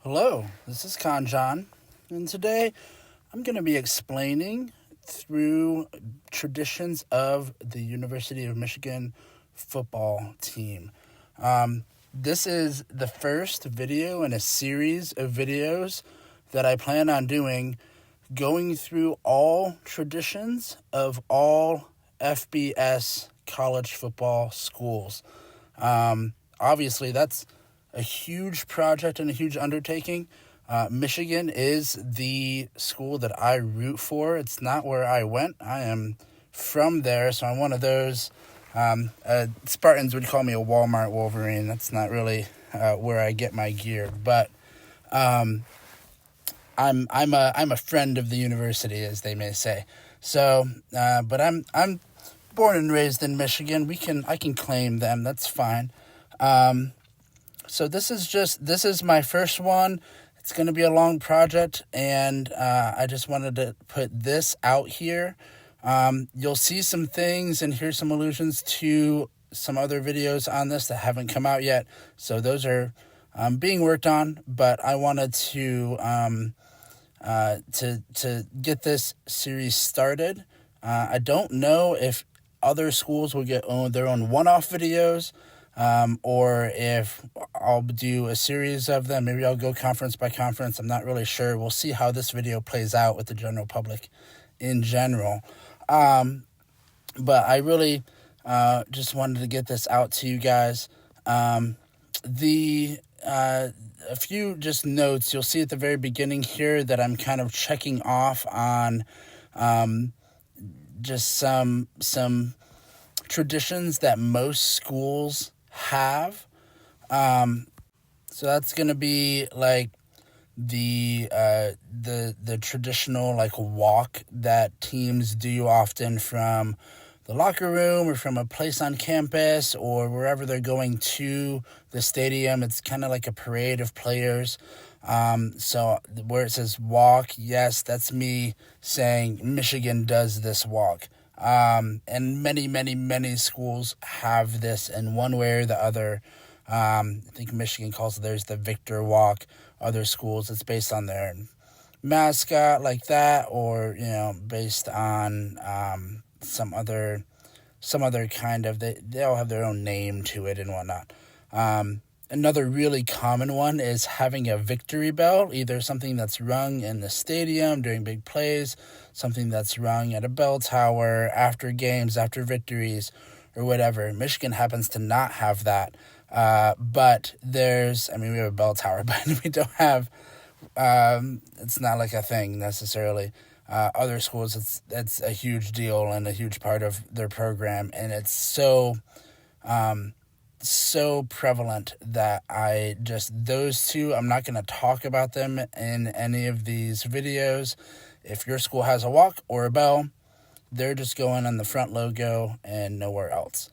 Hello, this is Kanjan, and today I'm going to be explaining through traditions of the University of Michigan football team. This is the first video in a series of videos that I plan on doing, going through all traditions of all FBS college football schools. Obviously, that's a huge project and a huge undertaking. Michigan is the school that I root for. It's not where I went. I am from there, so I'm one of those. Spartans would call me a Walmart Wolverine. That's not really where I get my gear, but I'm a friend of the university, as they may say. So, but I'm born and raised in Michigan. I can claim them. That's fine. So this is my first one. It's going to be a long project, and I just wanted to put this out here. You'll see some things and hear some allusions to some other videos on this that haven't come out yet. So those are being worked on, but I wanted to get this series started. I don't know if other schools will get their own one-off videos. Or if I'll do a series of them. Maybe I'll go conference by conference. I'm not really sure. We'll see how this video plays out with the general public in general. But I really just wanted to get this out to you guys. A few just notes you'll see at the very beginning here that I'm kind of checking off on just some traditions that most schools have. So that's gonna be like the traditional like walk that teams do often from the locker room or from a place on campus or wherever they're going to the stadium. It's kind of like a parade of players. So where it says walk, yes, that's me saying Michigan does this walk. And many schools have this in one way or the other. I think Michigan calls theirs the Victor Walk. Other schools, it's based on their mascot like that, or based on some other kind of they all have their own name to it and whatnot. Another really common one is having a victory bell, either something that's rung in the stadium during big plays, something that's rung at a bell tower after games, after victories, or whatever. Michigan happens to not have that. But we have a bell tower, but we don't have, it's not like a thing necessarily. Other schools, it's a huge deal and a huge part of their program, and it's so prevalent that those two, I'm not going to talk about them in any of these videos. If your school has a walk or a bell, they're just going on the front logo and nowhere else.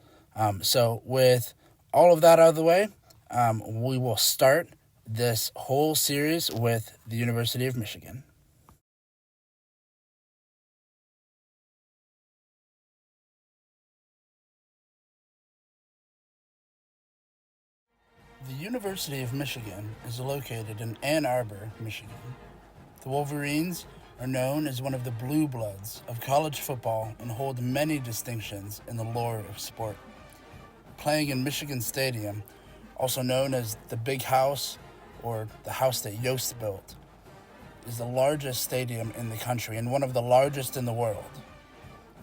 So with all of that out of the way, we will start this whole series with the University of Michigan. The University of Michigan is located in Ann Arbor, Michigan. The Wolverines are known as one of the blue bloods of college football and hold many distinctions in the lore of sport. Playing in Michigan Stadium, also known as the Big House or the house that Yost built, is the largest stadium in the country and one of the largest in the world.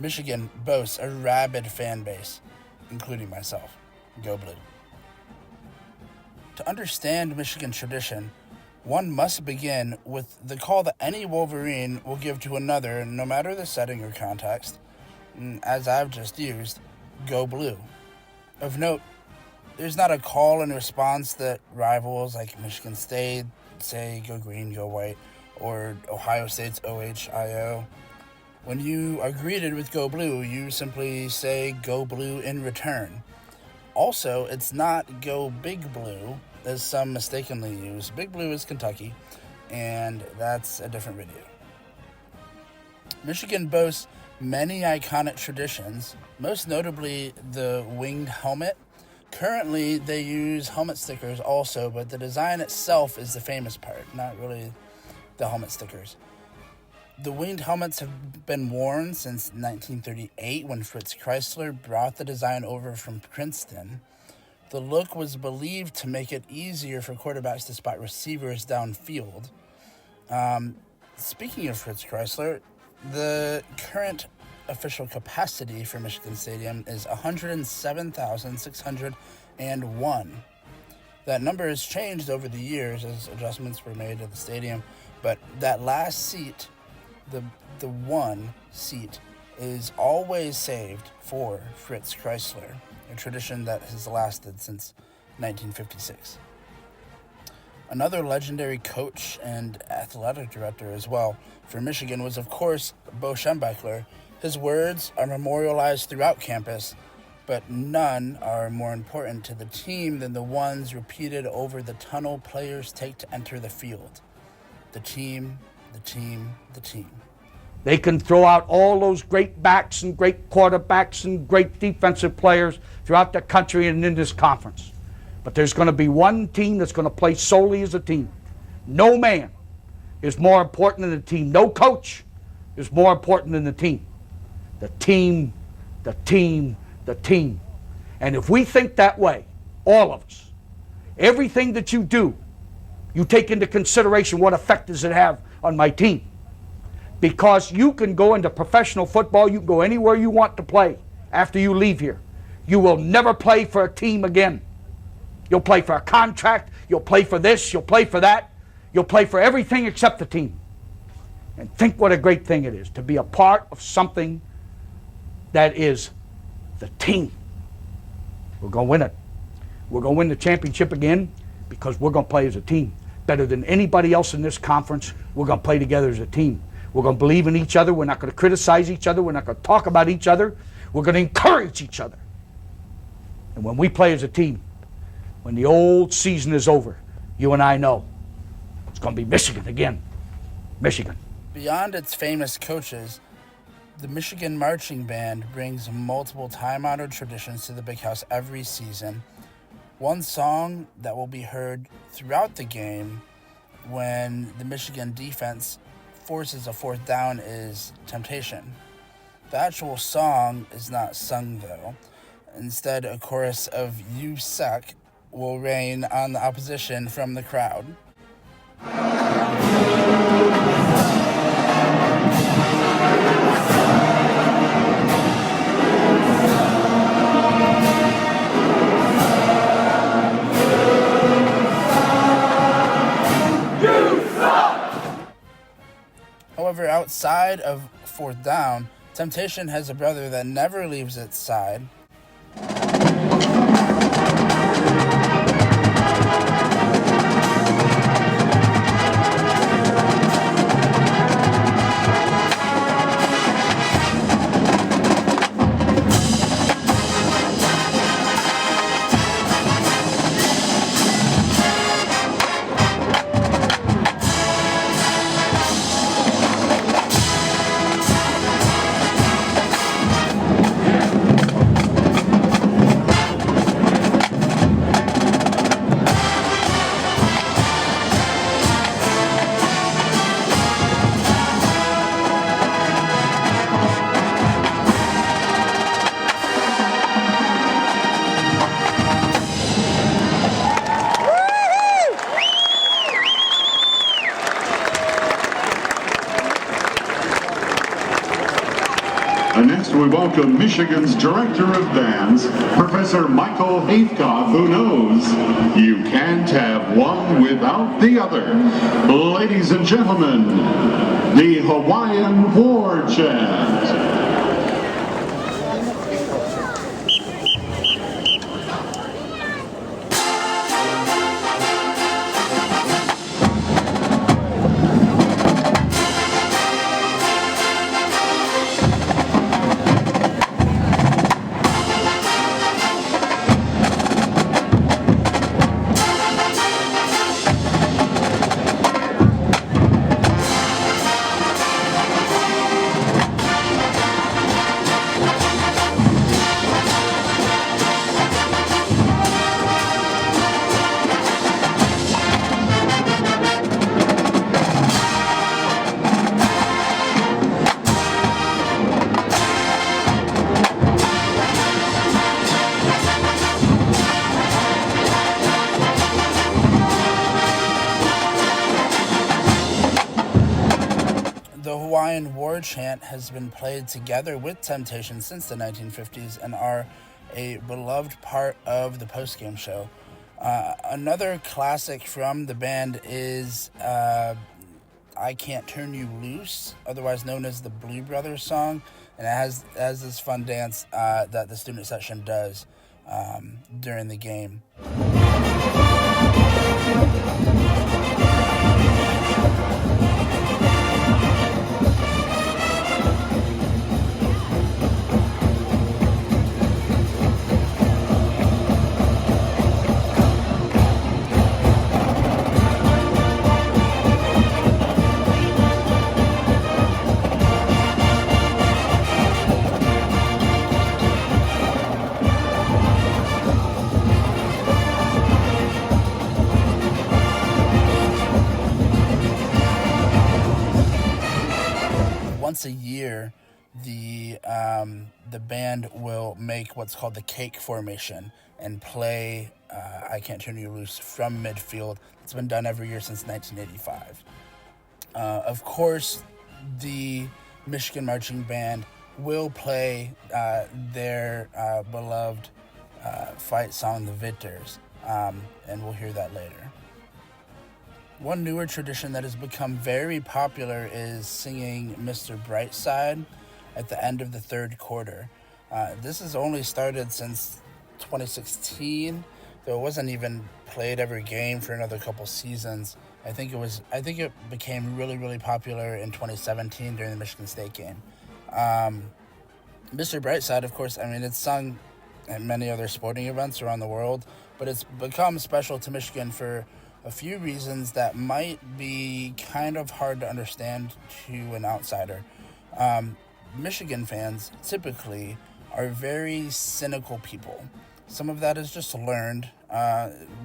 Michigan boasts a rabid fan base, including myself. Go Blue. To understand Michigan tradition, one must begin with the call that any Wolverine will give to another, no matter the setting or context, as I've just used, Go Blue. Of note, there's not a call and response that rivals like Michigan State say Go Green, Go White, or Ohio State's OHIO. When you are greeted with Go Blue, you simply say Go Blue in return. Also, it's not Go Big Blue, as some mistakenly use. Big Blue is Kentucky, and that's a different video. Michigan boasts many iconic traditions, most notably the winged helmet, Currently, they use helmet stickers also, but the design itself is the famous part, not really the helmet stickers. The winged helmets have been worn since 1938 when Fritz Chrysler brought the design over from Princeton. The look was believed to make it easier for quarterbacks to spot receivers downfield. Speaking of Fritz Chrysler, the current official capacity for Michigan Stadium is 107,601. That number has changed over the years as adjustments were made to the stadium, but that last seat, the one seat, is always saved for Fritz Chrysler, a tradition that has lasted since 1956. Another legendary coach and athletic director as well for Michigan was, of course, Bo Schembechler. His words are memorialized throughout campus, but none are more important to the team than the ones repeated over the tunnel players take to enter the field. The team, the team, the team. They can throw out all those great backs and great quarterbacks and great defensive players throughout the country and in this conference. But there's going to be one team that's going to play solely as a team. No man is more important than the team. No coach is more important than the team. The team, the team, the team. And if we think that way, all of us, everything that you do, you take into consideration what effect does it have on my team. Because you can go into professional football, you can go anywhere you want to play after you leave here. You will never play for a team again. You'll play for a contract, you'll play for this, you'll play for that, you'll play for everything except the team. And think what a great thing it is to be a part of something that is the team. We're going to win it. We're going to win the championship again because we're going to play as a team. Better than anybody else in this conference, we're going to play together as a team. We're going to believe in each other. We're not going to criticize each other. We're not going to talk about each other. We're going to encourage each other. And when we play as a team, when the old season is over, you and I know it's going to be Michigan again. Michigan. Beyond its famous coaches, the Michigan Marching Band brings multiple time-honored traditions to the Big House every season. One song that will be heard throughout the game when the Michigan defense forces a fourth down is Temptation. The actual song is not sung, though. Instead, a chorus of "You Suck" will rain on the opposition from the crowd. However, outside of fourth down, Temptation has a brother that never leaves its side. Next, we welcome Michigan's Director of Bands, Professor Michael Haithcock, who knows you can't have one without the other. Ladies and gentlemen, the Hawaiian War Chant. Lion War Chant has been played together with Temptation since the 1950s and are a beloved part of the postgame show. Another classic from the band is I Can't Turn You Loose, otherwise known as the Blue Brothers song, and it has this fun dance that the student section does during the game. Once a year, the band will make what's called the cake formation and play I Can't Turn You Loose from midfield. It's been done every year since 1985. Of course, the Michigan Marching Band will play their beloved fight song, The Victors, and we'll hear that later. One newer tradition that has become very popular is singing Mr. Brightside at the end of the third quarter. This has only started since 2016, though it wasn't even played every game for another couple seasons. I think it became really, really popular in 2017 during the Michigan State game. Mr. Brightside, of course, it's sung at many other sporting events around the world, but it's become special to Michigan for a few reasons that might be kind of hard to understand to an outsider. Michigan fans typically are very cynical people. Some of that is just learned.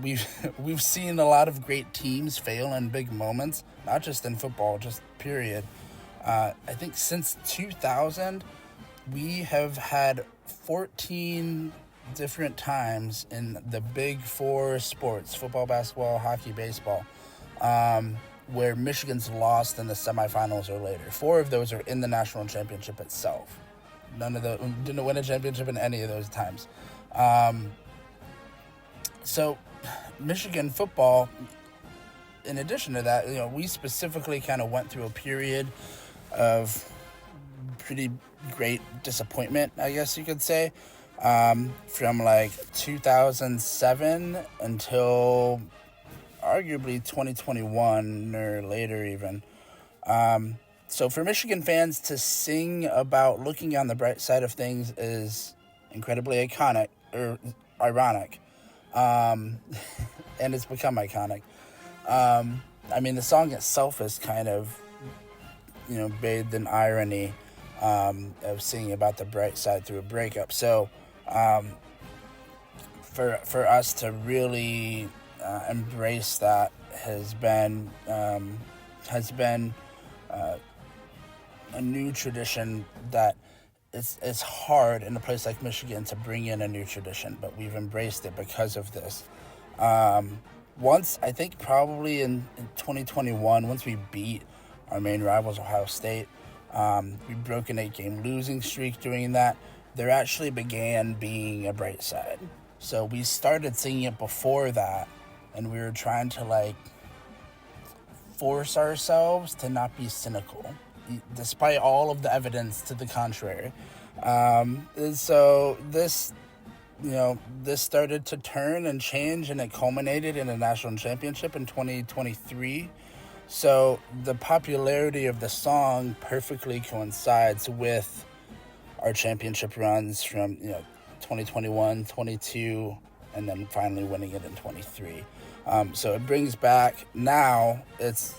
We've seen a lot of great teams fail in big moments, not just in football, just period. I think since 2000, we have had 14 different times in the big four sports, football, basketball, hockey, baseball, where Michigan's lost in the semifinals or later. 4 of those are in the national championship itself. None of those didn't win a championship in any of those times. So Michigan football, in addition to that, we specifically kind of went through a period of pretty great disappointment, I guess you could say. From like 2007 until arguably 2021 or later even. So for Michigan fans to sing about looking on the bright side of things is incredibly ironic. And it's become iconic. The song itself is kind of, bathed in irony of singing about the bright side through a breakup. So for us to really embrace that has been a new tradition that it's hard in a place like Michigan to bring in a new tradition, but we've embraced it because of this. Once, I think probably in 2021, once we beat our main rivals, Ohio State, we broke an 8-game losing streak doing that. There actually began being a bright side. So we started singing it before that, and we were trying to force ourselves to not be cynical, despite all of the evidence to the contrary. And so this started to turn and change, and it culminated in a national championship in 2023. So the popularity of the song perfectly coincides with our championship runs from 2021, 22, and then finally winning it in 23. So it brings back, now it's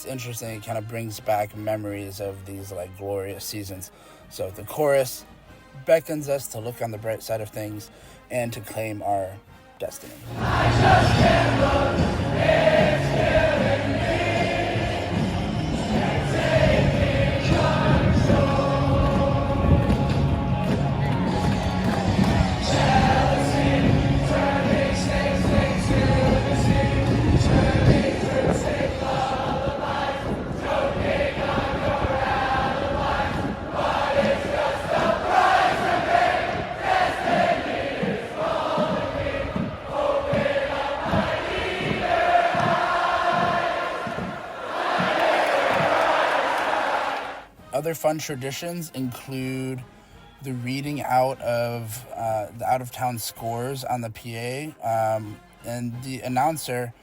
interesting, it kind of brings back memories of these glorious seasons. So the chorus beckons us to look on the bright side of things and to claim our destiny. I just can't look, it's killing me. other fun traditions include the reading out of the out-of-town scores on the PA, and the announcer,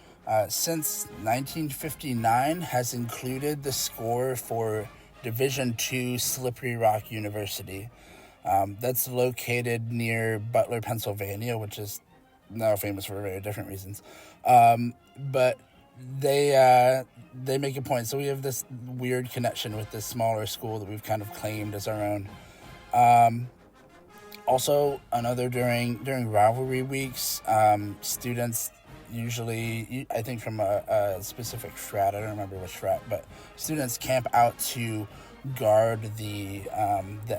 since 1959, has included the score for Division II Slippery Rock University. That's located near Butler, Pennsylvania, which is now famous for very different reasons. But they make a point. So we have this weird connection with this smaller school that we've kind of claimed as our own. Also, another during rivalry weeks, students usually, I think from a specific frat, I don't remember which frat, but students camp out to guard the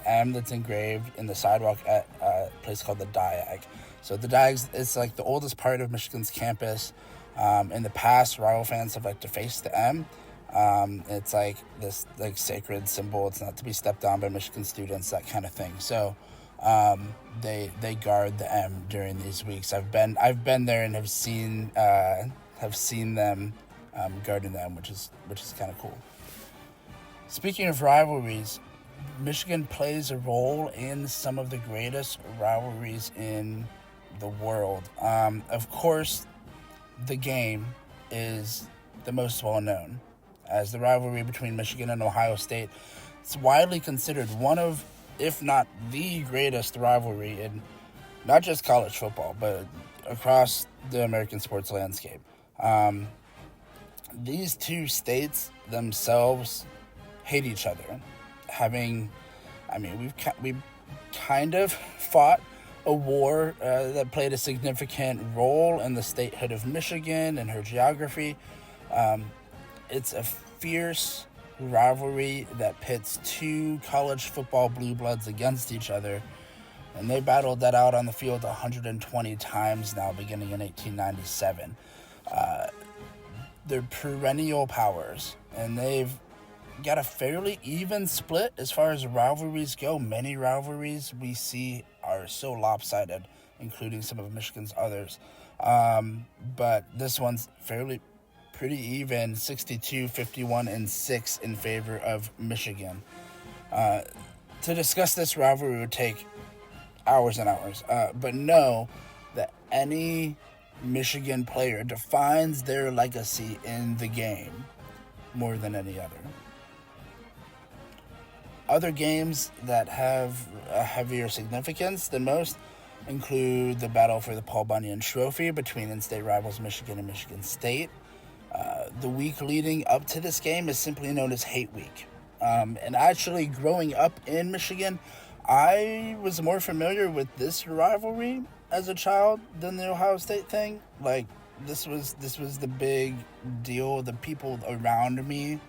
M that's engraved in the sidewalk at a place called the Diag. So the Diag is like the oldest part of Michigan's campus. In the past, rival fans have liked to face the M. It's like this like sacred symbol. It's not to be stepped on by Michigan students, that kind of thing. So they guard the M during these weeks. I've been there and have seen them guarding the M, which is kind of cool. Speaking of rivalries, Michigan plays a role in some of the greatest rivalries in the world. Of course, the game is the most well known as the rivalry between Michigan and Ohio State. It's widely considered one of, if not the greatest rivalry in not just college football, but across the American sports landscape. These two states themselves hate each other. We've kind of fought a war that played a significant role in the statehood of Michigan and her geography. It's a fierce rivalry that pits two college football blue bloods against each other, and they battled that out on the field 120 times now, beginning in 1897. They're perennial powers, and they've got a fairly even split as far as rivalries go. Many rivalries we see are so lopsided, including some of Michigan's others. But this one's pretty even, 62, 51, and 6 in favor of Michigan. To discuss this rivalry would take hours and hours, but know that any Michigan player defines their legacy in the game more than any other. Other games that have a heavier significance than most include the battle for the Paul Bunyan Trophy between in-state rivals Michigan and Michigan State. The week leading up to this game is simply known as Hate Week. And actually, growing up in Michigan, I was more familiar with this rivalry as a child than the Ohio State thing. Like, this was the big deal. The people around me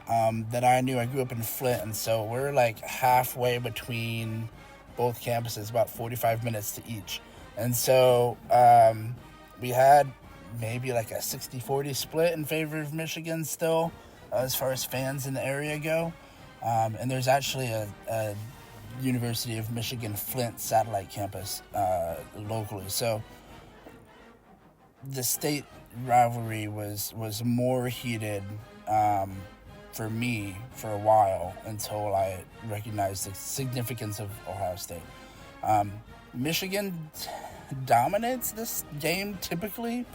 that I knew, I grew up in Flint, and so we're like halfway between both campuses, about 45 minutes to each. And so we had maybe like a 60-40 split in favor of Michigan still, as far as fans in the area go. And there's actually a University of Michigan Flint satellite campus locally. So the state rivalry was more heated for me for a while until I recognized the significance of Ohio State. Michigan dominates this game typically.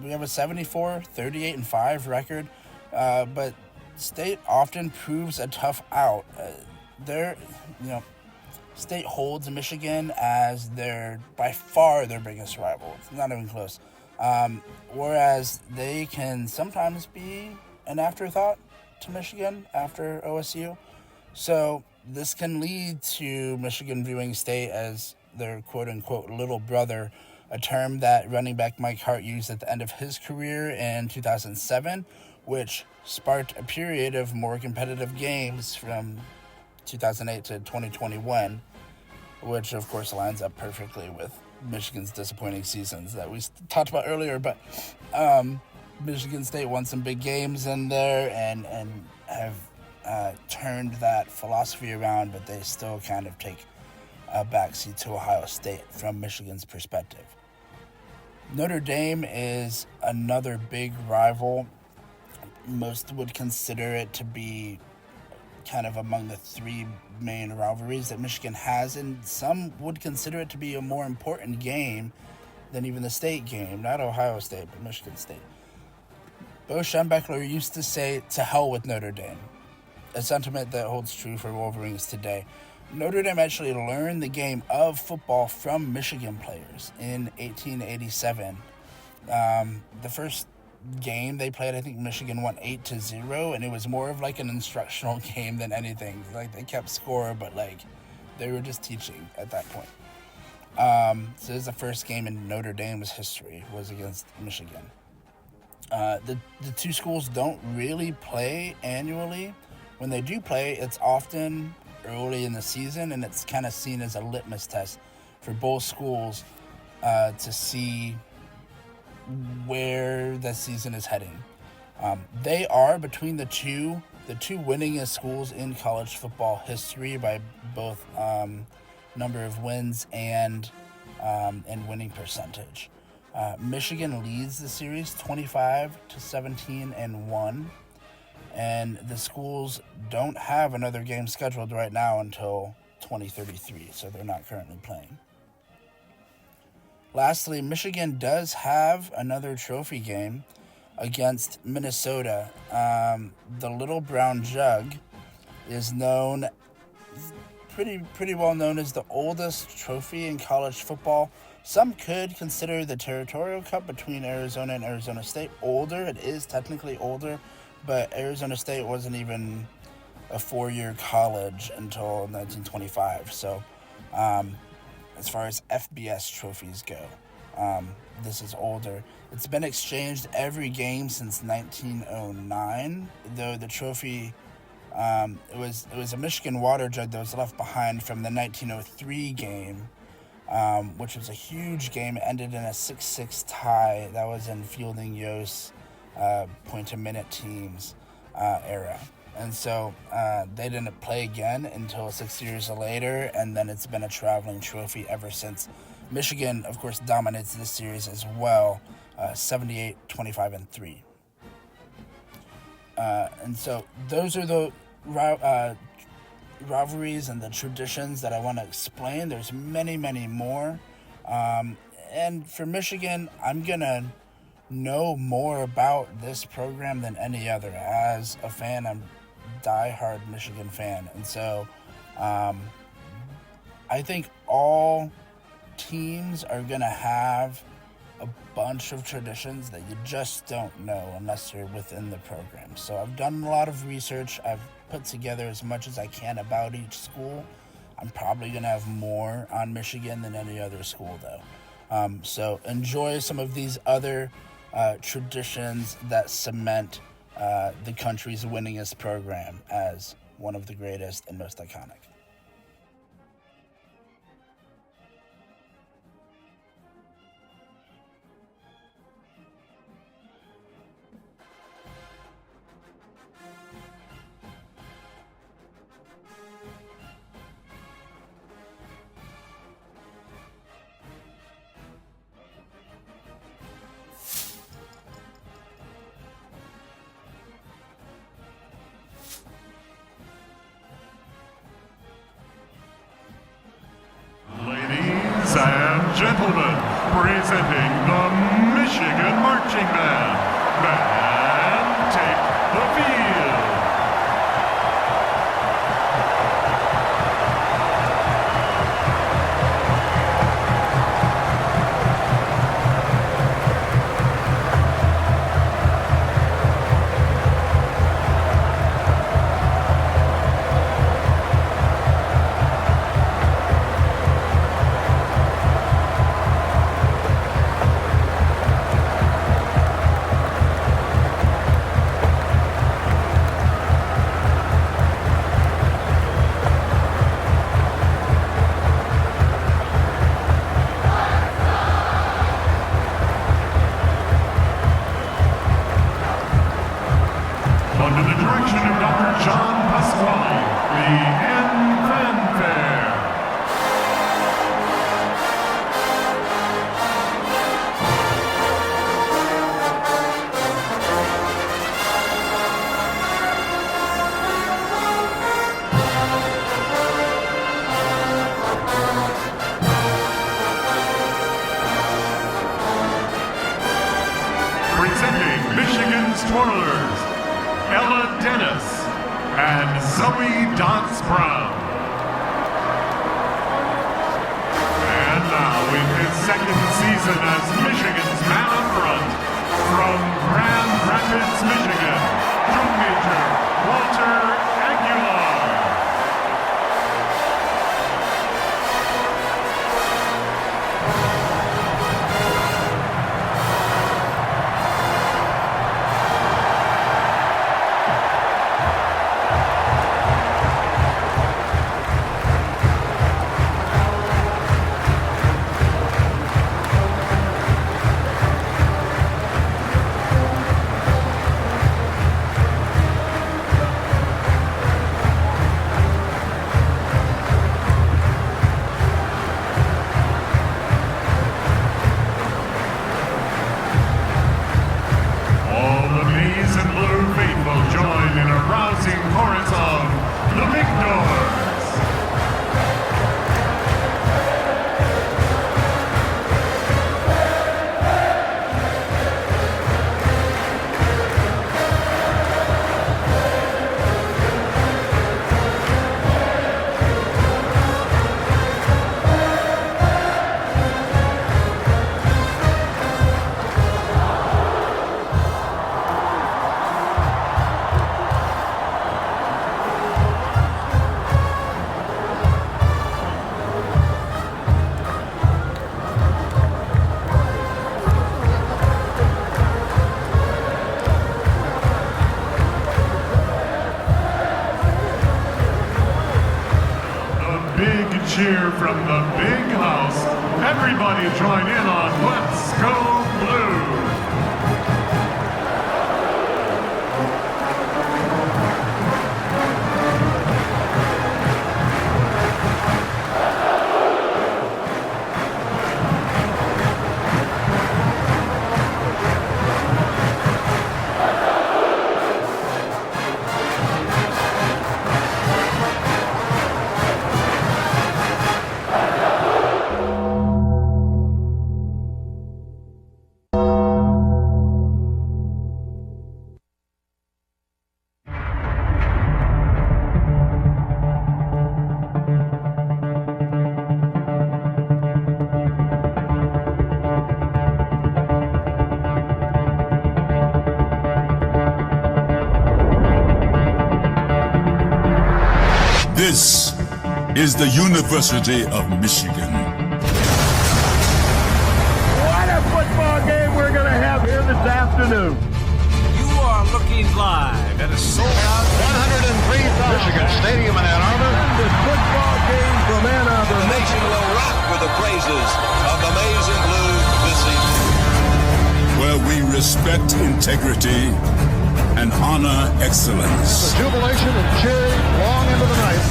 We have a 74, 38-5 record, but State often proves a tough out. State holds Michigan as by far their biggest rival. It's not even close. Whereas they can sometimes be an afterthought to Michigan after OSU. So this can lead to Michigan viewing State as their quote-unquote little brother, a term that running back Mike Hart used at the end of his career in 2007, which sparked a period of more competitive games from 2008 to 2021, which of course lines up perfectly with Michigan's disappointing seasons that we talked about earlier. But Michigan State won some big games in there and have turned that philosophy around, but they still kind of take a backseat to Ohio State from Michigan's perspective. Notre Dame is another big rival. Most would consider it to be kind of among the three main rivalries that Michigan has, and some would consider it to be a more important game than even the state game. Not Ohio State, but Michigan State. Bo Schembechler used to say, "To hell with Notre Dame," a sentiment that holds true for Wolverines today. Notre Dame actually learned the game of football from Michigan players in 1887. The first game they played, I think Michigan won 8-0, and it was more of like an instructional game than anything. Like, they kept score, but like they were just teaching at that point. So this is the first game in Notre Dame's history was against Michigan. The two schools don't really play annually. When they do play, it's often early in the season, and it's kind of seen as a litmus test for both schools to see where the season is heading. They are, between the two winningest schools in college football history by both number of wins and winning percentage. Michigan leads the series 25-17-1, and the schools don't have another game scheduled right now until 2033, so they're not currently playing. Lastly, Michigan does have another trophy game against Minnesota. The Little Brown Jug is known, pretty well known as the oldest trophy in college football. Some could consider the Territorial Cup between Arizona and Arizona State older. It is technically older, but Arizona State wasn't even a 4-year college until 1925. So as far as FBS trophies go, this is older. It's been exchanged every game since 1909, though the trophy, it was a Michigan water jug that was left behind from the 1903 game, which was a huge game. It ended in a 6-6 tie. That was in Fielding Yost point-a-minute teams era. And so they didn't play again until 6 years later, and then it's been a traveling trophy ever since. Michigan, of course, dominates this series as well, 78-25-3. And so those are the rivalries and the traditions that I want to explain. There's many, many more. And for Michigan, I'm going to know more about this program than any other. As a fan, I'm a die-hard Michigan fan. And so I think all teams are going to have a bunch of traditions that you just don't know unless you're within the program. So I've done a lot of research. I've put together as much as I can about each school. I'm probably going to have more on Michigan than any other school, though. So enjoy some of these other traditions that cement the country's winningest program as one of the greatest and most iconic. Ladies and gentlemen, presenting the Michigan Marching Band. Band, take the field. Under the direction of Dr. John Pasquale, the end fanfare. twirlers, Ella Dennis and Zoe Dotz Brown. And now in his second season as Michigan's man up front, from Grand Rapids, Michigan, drum major Walter Aguilar. Cheer from the big house. Everybody join in on Let's Go Blue. This is the University of Michigan. What a football game we're going to have here this afternoon. You are looking live at a sold-out 103,000 Michigan Stadium in Ann Arbor. This football game from Ann Arbor. The nation will rock with the praises of Amazing Blue this evening. Where we respect integrity and honor excellence. The jubilation and cheering long into the night.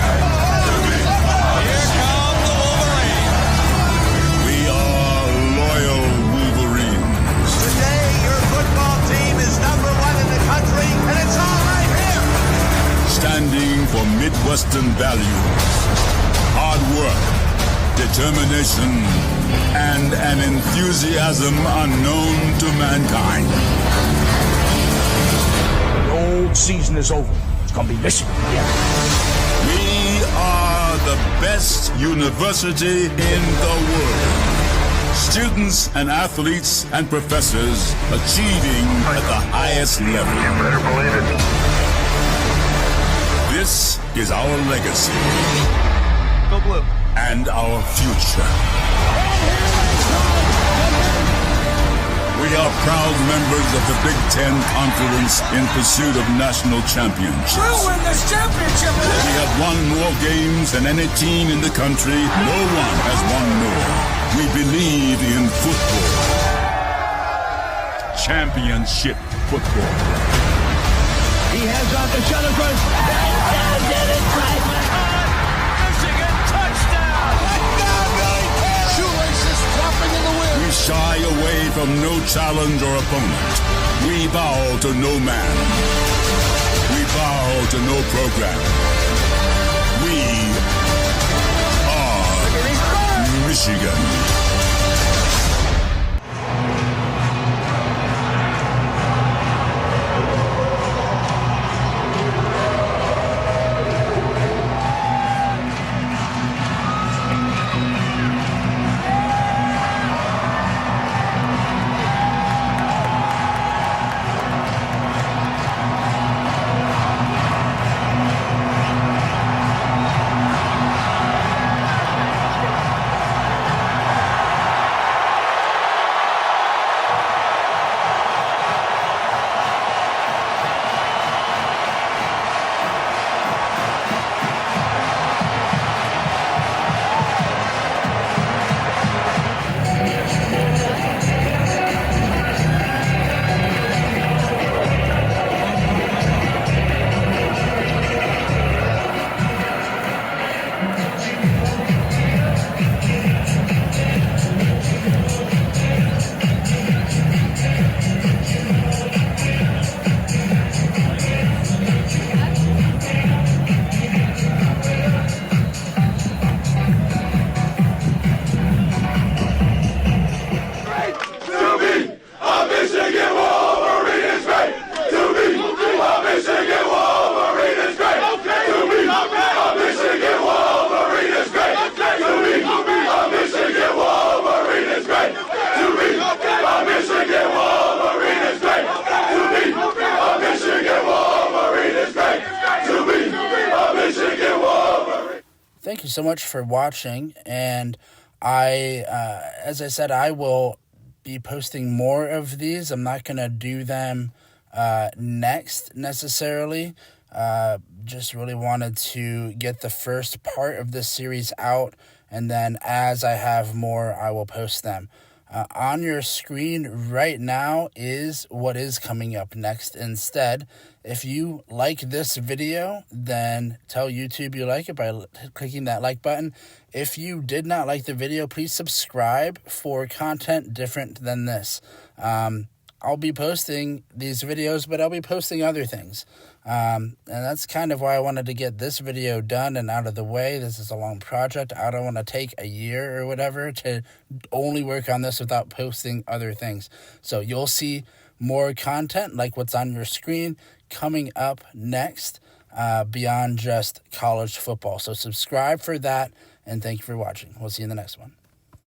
Here come the Wolverines. We are loyal Wolverines. Today, your football team is number one in the country, and it's all right here. Standing for Midwestern values, hard work, determination, and an enthusiasm unknown to mankind. The old season is over. It's going to be Michigan. We are the best university in the world. Students and athletes and professors achieving at the highest level. You better believe it. This is our legacy. Go Blue. And our future. We are proud members of the Big Ten Conference in pursuit of national championships. We'll win this championship. We have won more games than any team in the country. No one has won more. We believe in football. Championship football. He has on the shuttle front. Michigan touchdown. Shoelaces dropping in the wind. We shy away from no challenge or opponent. We bow to no man. We bow to no program. We are Michigan. you so much for watching. And as I said, I will be posting more of these. I'm not going to do them next necessarily. Just really wanted to get the first part of this series out, and then as I have more, I will post them. On your screen right now is what is coming up next instead. If you like this video, then tell YouTube you like it by clicking that like button. If you did not like the video, please subscribe for content different than this. I'll be posting these videos, but I'll be posting other things. And that's kind of why I wanted to get this video done and out of the way. This is a long project. I don't want to take a year or whatever to only work on this without posting other things. So you'll see more content like what's on your screen coming up next beyond just college football. So subscribe for that, and thank you for watching. We'll see you in the next one.